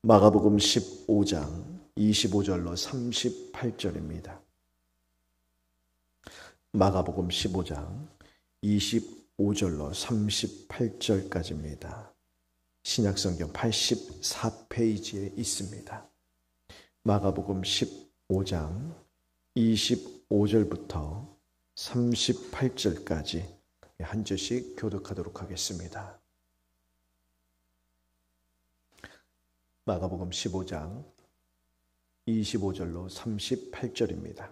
마가복음 15장 25절로 38절입니다. 마가복음 15장 25절로 38절까지입니다. 신약성경 84페이지에 있습니다. 마가복음 15장 25절부터 38절까지 한 절씩 교독하도록 하겠습니다. 마가복음 15장 25절로 38절입니다.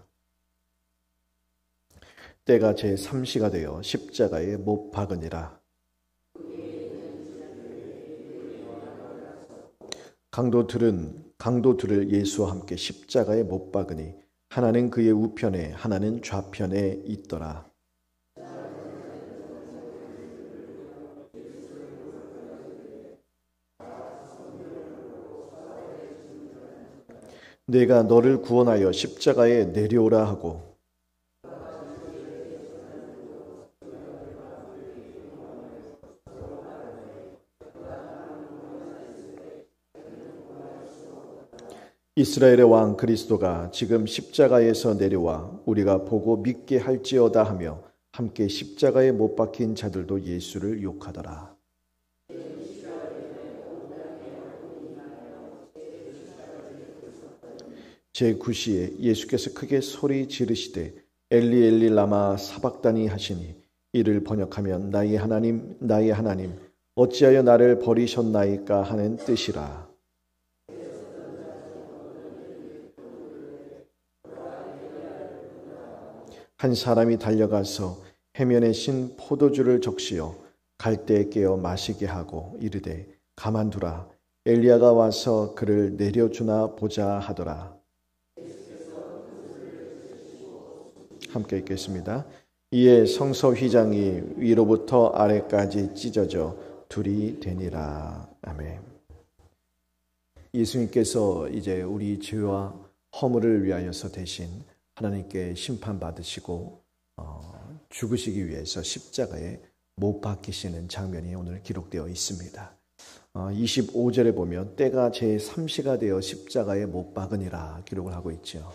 때가 제3시가 되어 십자가에 못 박으니라. 강도들을 예수와 함께 십자가에 못 박으니 하나는 그의 우편에 하나는 좌편에 있더라. 내가 너를 구원하여 십자가에 내려오라 하고 이스라엘의 왕 그리스도가 지금 십자가에서 내려와 우리가 보고 믿게 할지어다 하며 함께 십자가에 못 박힌 자들도 예수를 욕하더라. 제9시에 예수께서 크게 소리 지르시되 엘리 엘리 라마 사박다니 하시니 이를 번역하면 나의 하나님 나의 하나님 어찌하여 나를 버리셨나이까 하는 뜻이라. 한 사람이 달려가서 해면에 신 포도주를 적시어 갈대에 깨어 마시게 하고 이르되 가만두라 엘리야가 와서 그를 내려주나 보자 하더라. 함께 읽겠습니다. 이에 성서 휘장이 위로부터 아래까지 찢어져 둘이 되니라. 아멘. 예수님께서 이제 우리 죄와 허물을 위하여서 대신 하나님께 심판받으시고 죽으시기 위해서 십자가에 못 박히시는 장면이 오늘 기록되어 있습니다. 25절에 보면 때가 제3시가 되어 십자가에 못 박으니라 기록을 하고 있죠.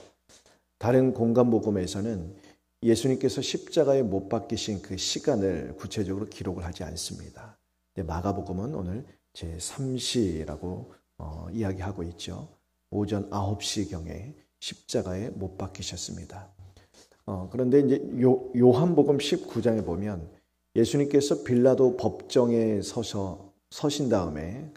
다른 공간복음에서는 예수님께서 십자가에 못 박히신 그 시간을 구체적으로 기록을 하지 않습니다. 마가복음은 오늘 제3시라고 이야기하고 있죠. 오전 9시경에 십자가에 못 박히셨습니다. 그런데 이제 요한복음 19장에 보면 예수님께서 빌라도 법정에 서신 다음에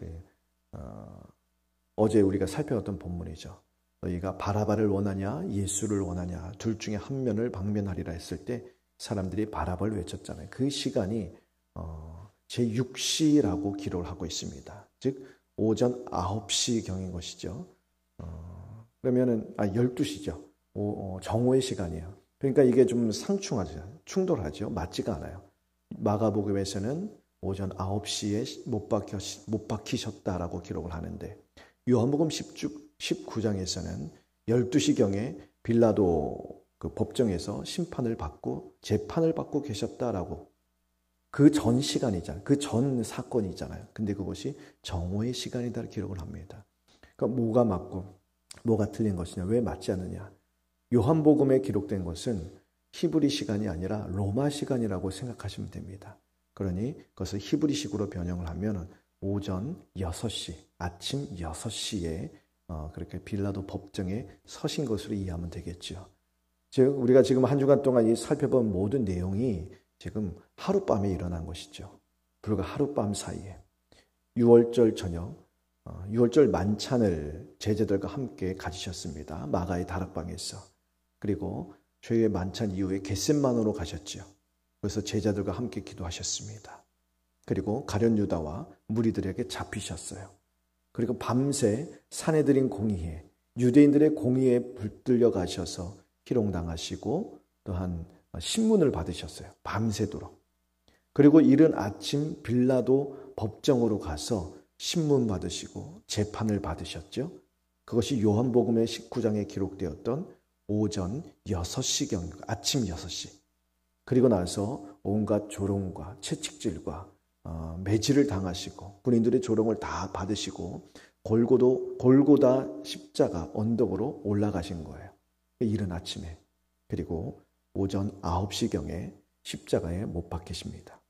어제 우리가 살펴봤던 본문이죠. 너희가 바라바를 원하냐 예수를 원하냐 둘 중에 한 면을 방면하리라 했을 때 사람들이 바라바를 외쳤잖아요. 그 시간이 제6시라고 기록을 하고 있습니다. 즉 오전 9시경인 것이죠. 그러면은 12시죠. 정오의 시간이에요. 그러니까 이게 좀 상충하죠. 충돌하죠. 맞지가 않아요. 마가복음에서는 오전 9시에 못 박히셨다라고 기록을 하는데 요한복음 19장에서는 12시경에 빌라도 그 법정에서 심판을 받고 재판을 받고 계셨다라고 그 전 시간이잖아요. 그 전 사건이잖아요. 근데 그것이 정오의 시간이다 기록을 합니다. 그러니까 뭐가 맞고 뭐가 틀린 것이냐? 왜 맞지 않느냐? 요한복음에 기록된 것은 히브리 시간이 아니라 로마 시간이라고 생각하시면 됩니다. 그러니 그것을 히브리식으로 변형을 하면 오전 6시, 아침 6시에 그렇게 빌라도 법정에 서신 것으로 이해하면 되겠죠. 즉 우리가 지금 한 주간 동안 살펴본 모든 내용이 지금 하룻밤에 일어난 것이죠. 불과 하룻밤 사이에 6월절 저녁 6월절 만찬을 제자들과 함께 가지셨습니다. 마가의 다락방에서. 그리고 저희의 만찬 이후에 겟셋마네로 가셨죠. 그래서 제자들과 함께 기도하셨습니다. 그리고 가룟 유다와 무리들에게 잡히셨어요. 그리고 밤새 사내들인 공의회, 유대인들의 공의회에 붙들려 가셔서 희롱당하시고 또한 신문을 받으셨어요. 밤새도록. 그리고 이른 아침 빌라도 법정으로 가서 신문 받으시고 재판을 받으셨죠. 그것이 요한복음의 19장에 기록되었던 오전 6시경, 아침 6시. 그리고 나서 온갖 조롱과 채찍질과 매질을 당하시고 군인들의 조롱을 다 받으시고 골고다 십자가 언덕으로 올라가신 거예요. 이른 아침에. 그리고 오전 9시경에 십자가에 못 박히십니다.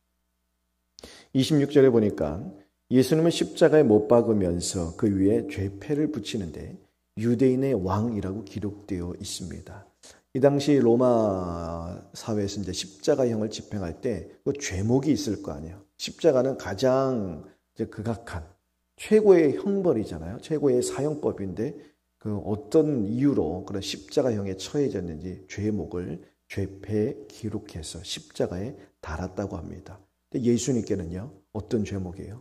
26절에 보니까 예수님은 십자가에 못 박으면서 그 위에 죄패를 붙이는데 유대인의 왕이라고 기록되어 있습니다. 이 당시 로마 사회에서 이제 십자가형을 집행할 때 그 죄목이 있을 거 아니에요. 십자가는 가장 이제 극악한 최고의 형벌이잖아요. 최고의 사형법인데 그 어떤 이유로 그런 십자가형에 처해졌는지 죄목을 죄패에 기록해서 십자가에 달았다고 합니다. 근데 예수님께는요, 어떤 죄목이에요?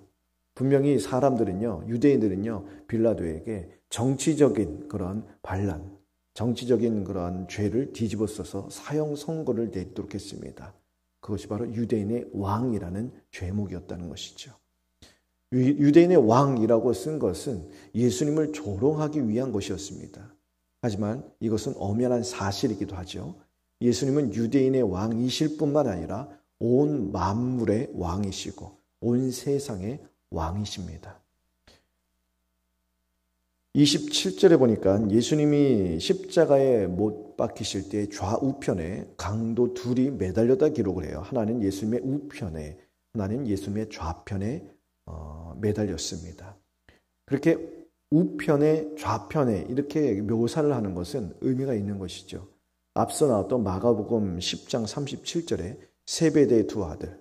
분명히 사람들은요, 유대인들은요, 빌라도에게 정치적인 그런 반란, 정치적인 그런 죄를 뒤집어 써서 사형 선고를 내도록 했습니다. 그것이 바로 유대인의 왕이라는 죄목이었다는 것이죠. 유대인의 왕이라고 쓴 것은 예수님을 조롱하기 위한 것이었습니다. 하지만 이것은 엄연한 사실이기도 하죠. 예수님은 유대인의 왕이실 뿐만 아니라 온 만물의 왕이시고 온 세상의 왕이십니다. 27절에 보니까 예수님이 십자가에 못 박히실 때 좌우편에 강도 둘이 매달렸다 기록을 해요. 하나는 예수님의 우편에, 하나는 예수님의 좌편에 매달렸습니다. 그렇게 우편에 좌편에 이렇게 묘사를 하는 것은 의미가 있는 것이죠. 앞서 나왔던 마가복음 10장 37절에 세베대의 두 아들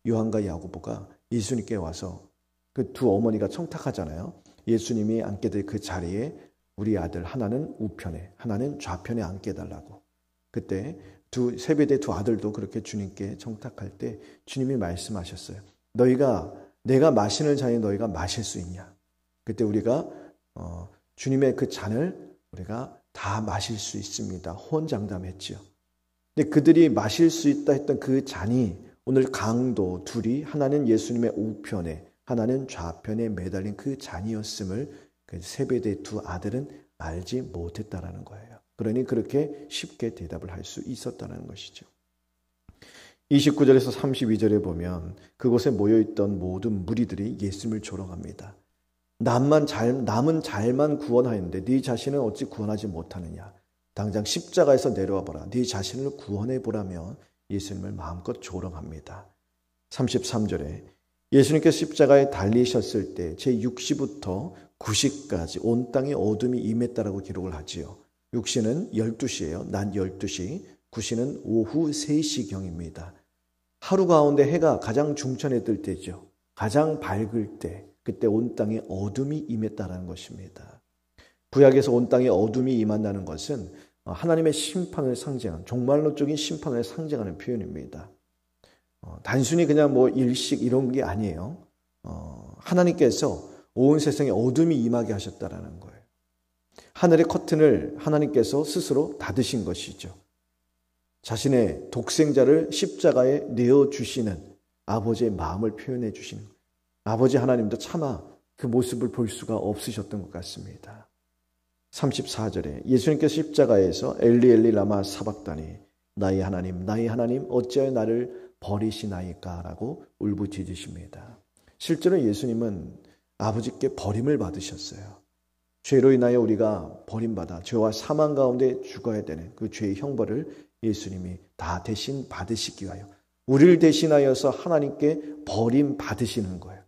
요한과 야고보가 예수님께 와서 그 두 어머니가 청탁하잖아요. 예수님이 앉게 될 그 자리에 우리 아들 하나는 우편에 하나는 좌편에 앉게 해달라고. 그때 세베대의 두 아들도 그렇게 주님께 청탁할 때 주님이 말씀하셨어요. 내가 마시는 잔이 너희가 마실 수 있냐? 그때 우리가 주님의 그 잔을 우리가 다 마실 수 있습니다. 호언장담했지요. 근데 그들이 마실 수 있다 했던 그 잔이 오늘 강도 둘이 하나는 예수님의 우편에 하나는 좌편에 매달린 그 잔이었음을 그 세베대의 두 아들은 알지 못했다라는 거예요. 그러니 그렇게 쉽게 대답을 할 수 있었다는 것이죠. 29절에서 32절에 보면 그곳에 모여있던 모든 무리들이 예수님을 조롱합니다. 남은 잘만 구원하였는데 네 자신은 어찌 구원하지 못하느냐. 당장 십자가에서 내려와 보라. 네 자신을 구원해 보라며 예수님을 마음껏 조롱합니다. 33절에 예수님께서 십자가에 달리셨을 때 제6시부터 9시까지 온 땅에 어둠이 임했다라고 기록을 하지요. 6시는 12시예요. 낮 12시. 9시는 오후 3시경입니다. 하루 가운데 해가 가장 중천에 뜰 때죠. 가장 밝을 때, 그때 온 땅에 어둠이 임했다는 것입니다. 구약에서 온 땅에 어둠이 임한다는 것은 하나님의 심판을 상징하는, 종말론적인 심판을 상징하는 표현입니다. 단순히 그냥 일식 이런 게 아니에요. 하나님께서 온 세상에 어둠이 임하게 하셨다라는 거예요. 하늘의 커튼을 하나님께서 스스로 닫으신 것이죠. 자신의 독생자를 십자가에 내어주시는 아버지의 마음을 표현해 주시는 아버지 하나님도 차마 그 모습을 볼 수가 없으셨던 것 같습니다. 34절에 예수님께서 십자가에서 엘리 엘리 라마 사박다니 나의 하나님 어찌하여 나를 버리시나이까 라고 울부짖으십니다. 실제로 예수님은 아버지께 버림을 받으셨어요. 죄로 인하여 우리가 버림받아 죄와 사망 가운데 죽어야 되는 그 죄의 형벌을 예수님이 다 대신 받으시기 위하여 우리를 대신하여서 하나님께 버림받으시는 거예요.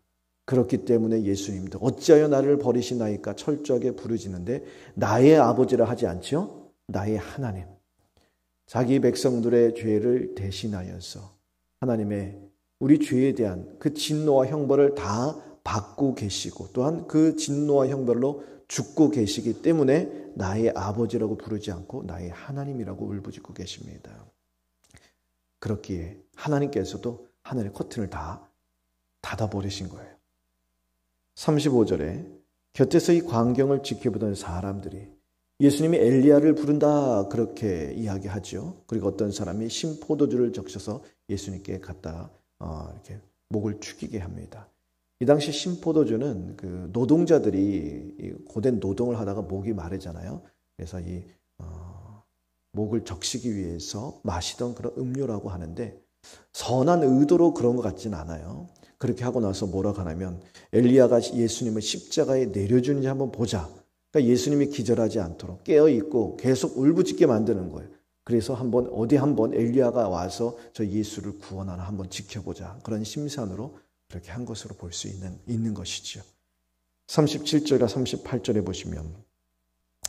그렇기 때문에 예수님도 어찌하여 나를 버리시나이까 철저하게 부르짖는데 나의 아버지라 하지 않죠? 나의 하나님. 자기 백성들의 죄를 대신하여서 하나님의 우리 죄에 대한 그 진노와 형벌을 다 받고 계시고 또한 그 진노와 형벌로 죽고 계시기 때문에 나의 아버지라고 부르지 않고 나의 하나님이라고 울부짖고 계십니다. 그렇기에 하나님께서도 하늘의 커튼을 다 닫아버리신 거예요. 35절에 곁에서 이 광경을 지켜보던 사람들이 예수님이 엘리야를 부른다 그렇게 이야기하죠. 그리고 어떤 사람이 신포도주를 적셔서 예수님께 갖다 이렇게 목을 축이게 합니다. 이 당시 신포도주는 그 노동자들이 고된 노동을 하다가 목이 마르잖아요. 그래서 이 목을 적시기 위해서 마시던 그런 음료라고 하는데 선한 의도로 그런 것 같지는 않아요. 그렇게 하고 나서 뭐라고 하냐면 엘리야가 예수님을 십자가에 내려주는지 한번 보자. 그러니까 예수님이 기절하지 않도록 깨어있고 계속 울부짖게 만드는 거예요. 그래서 어디 한번 엘리야가 와서 저 예수를 구원하나 한번 지켜보자. 그런 심산으로 그렇게 한 것으로 볼 수 있는 것이죠. 37절과 38절에 보시면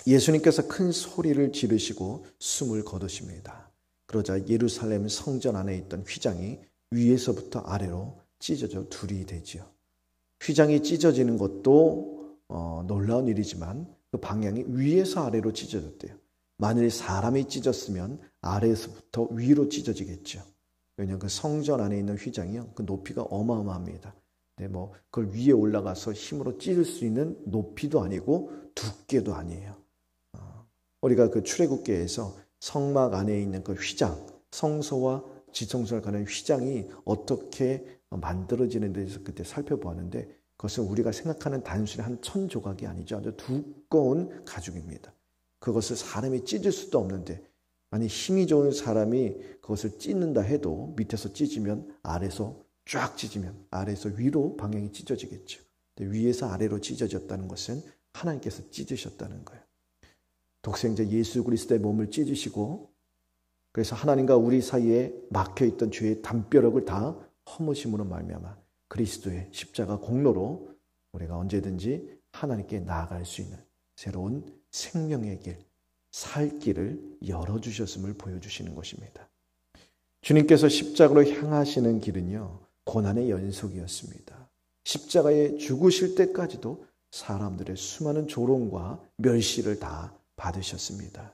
예수님께서 큰 소리를 지르시고 숨을 거두십니다. 그러자 예루살렘 성전 안에 있던 휘장이 위에서부터 아래로 찢어져 둘이 되지요. 휘장이 찢어지는 것도 놀라운 일이지만 그 방향이 위에서 아래로 찢어졌대요. 만일 사람이 찢었으면 아래에서부터 위로 찢어지겠죠. 왜냐하면 그 성전 안에 있는 휘장이요, 그 높이가 어마어마합니다. 네, 그걸 위에 올라가서 힘으로 찢을 수 있는 높이도 아니고 두께도 아니에요. 우리가 그 출애굽기에서 성막 안에 있는 그 휘장, 성소와 지성소를 가는 휘장이 어떻게 만들어지는 데서 그때 살펴보았는데 그것은 우리가 생각하는 단순히 한 1000조각이 아니죠. 아주 두꺼운 가죽입니다. 그것을 사람이 찢을 수도 없는데 아니 힘이 좋은 사람이 그것을 찢는다 해도 밑에서 찢으면 아래에서 쫙 찢으면 아래에서 위로 방향이 찢어지겠죠. 근데 위에서 아래로 찢어졌다는 것은 하나님께서 찢으셨다는 거예요. 독생자 예수 그리스도의 몸을 찢으시고 그래서 하나님과 우리 사이에 막혀있던 죄의 담벼락을 다 허무심으로 말미암아 그리스도의 십자가 공로로 우리가 언제든지 하나님께 나아갈 수 있는 새로운 생명의 길, 살 길을 열어주셨음을 보여주시는 것입니다. 주님께서 십자가로 향하시는 길은요, 고난의 연속이었습니다. 십자가에 죽으실 때까지도 사람들의 수많은 조롱과 멸시를 다 받으셨습니다.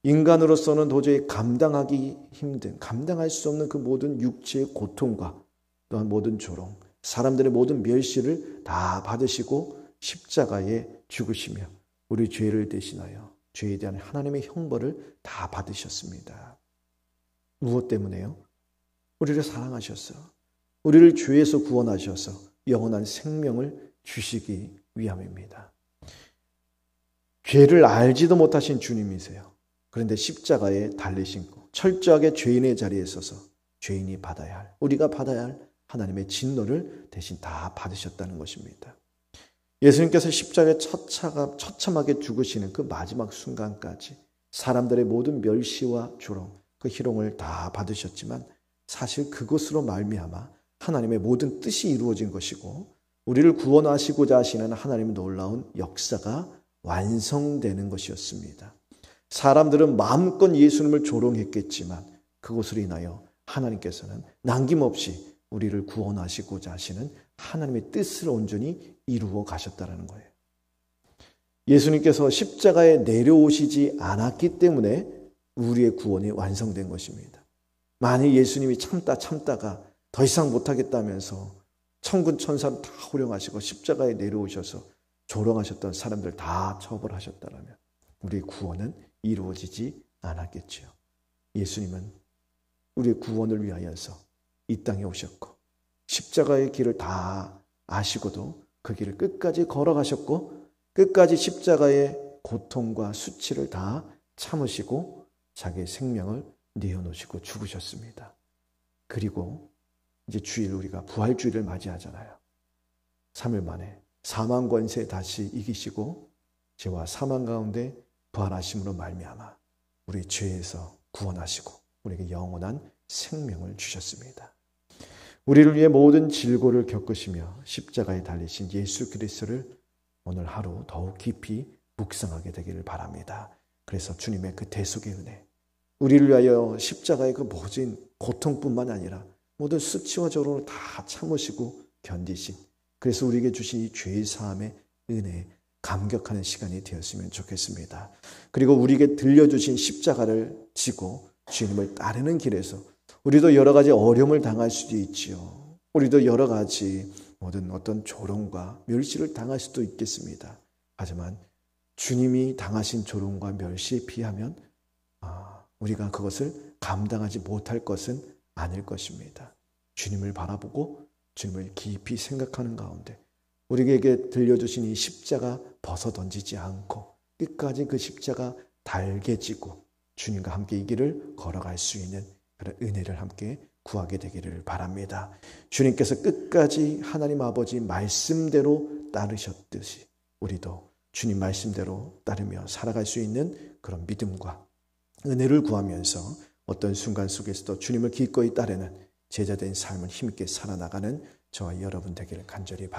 인간으로서는 도저히 감당하기 힘든, 감당할 수 없는 그 모든 육체의 고통과 또한 모든 조롱, 사람들의 모든 멸시를 다 받으시고 십자가에 죽으시며 우리 죄를 대신하여 죄에 대한 하나님의 형벌을 다 받으셨습니다. 무엇 때문에요? 우리를 사랑하셔서 우리를 죄에서 구원하셔서 영원한 생명을 주시기 위함입니다. 죄를 알지도 못하신 주님이세요. 그런데 십자가에 달리시고 철저하게 죄인의 자리에 서서 죄인이 받아야 할, 우리가 받아야 할 하나님의 진노를 대신 다 받으셨다는 것입니다. 예수님께서 십자가에 처참하게 죽으시는 그 마지막 순간까지 사람들의 모든 멸시와 조롱, 그 희롱을 다 받으셨지만 사실 그것으로 말미암아 하나님의 모든 뜻이 이루어진 것이고 우리를 구원하시고자 하시는 하나님의 놀라운 역사가 완성되는 것이었습니다. 사람들은 마음껏 예수님을 조롱했겠지만 그것으로 인하여 하나님께서는 남김없이 우리를 구원하시고자 하시는 하나님의 뜻을 온전히 이루어 가셨다는 거예요. 예수님께서 십자가에 내려오시지 않았기 때문에 우리의 구원이 완성된 것입니다. 만약 예수님이 참다가 더 이상 못하겠다면서 천군 천사를 다 호령하시고 십자가에 내려오셔서 조롱하셨던 사람들 다 처벌하셨다면 우리의 구원은 이루어지지 않았겠지요. 예수님은 우리의 구원을 위하여서 이 땅에 오셨고 십자가의 길을 다 아시고도 그 길을 끝까지 걸어가셨고 끝까지 십자가의 고통과 수치를 다 참으시고 자기의 생명을 내어놓으시고 죽으셨습니다. 그리고 이제 주일 우리가 부활주일을 맞이하잖아요. 3일 만에 사망 권세 다시 이기시고 죄와 사망 가운데 부활하심으로 말미암아 우리 죄에서 구원하시고 우리에게 영원한 생명을 주셨습니다. 우리를 위해 모든 질고를 겪으시며 십자가에 달리신 예수 그리스도를 오늘 하루 더욱 깊이 묵상하게 되기를 바랍니다. 그래서 주님의 그 대속의 은혜, 우리를 위하여 십자가의 그 모진 고통뿐만 아니라 모든 수치와 조롱을 다 참으시고 견디신, 그래서 우리에게 주신 이 죄 사함의 은혜에 감격하는 시간이 되었으면 좋겠습니다. 그리고 우리에게 들려주신 십자가를 지고 주님을 따르는 길에서 우리도 여러 가지 어려움을 당할 수도 있지요. 우리도 여러 가지 모든 어떤 조롱과 멸시를 당할 수도 있겠습니다. 하지만 주님이 당하신 조롱과 멸시에 비하면 우리가 그것을 감당하지 못할 것은 아닐 것입니다. 주님을 바라보고 주님을 깊이 생각하는 가운데 우리에게 들려주신 이 십자가 벗어던지지 않고 끝까지 그 십자가 달게 지고 주님과 함께 이 길을 걸어갈 수 있는 그런 은혜를 함께 구하게 되기를 바랍니다. 주님께서 끝까지 하나님 아버지 말씀대로 따르셨듯이 우리도 주님 말씀대로 따르며 살아갈 수 있는 그런 믿음과 은혜를 구하면서 어떤 순간 속에서도 주님을 기꺼이 따르는 제자된 삶을 힘있게 살아나가는 저와 여러분 되기를 간절히 바랍니다.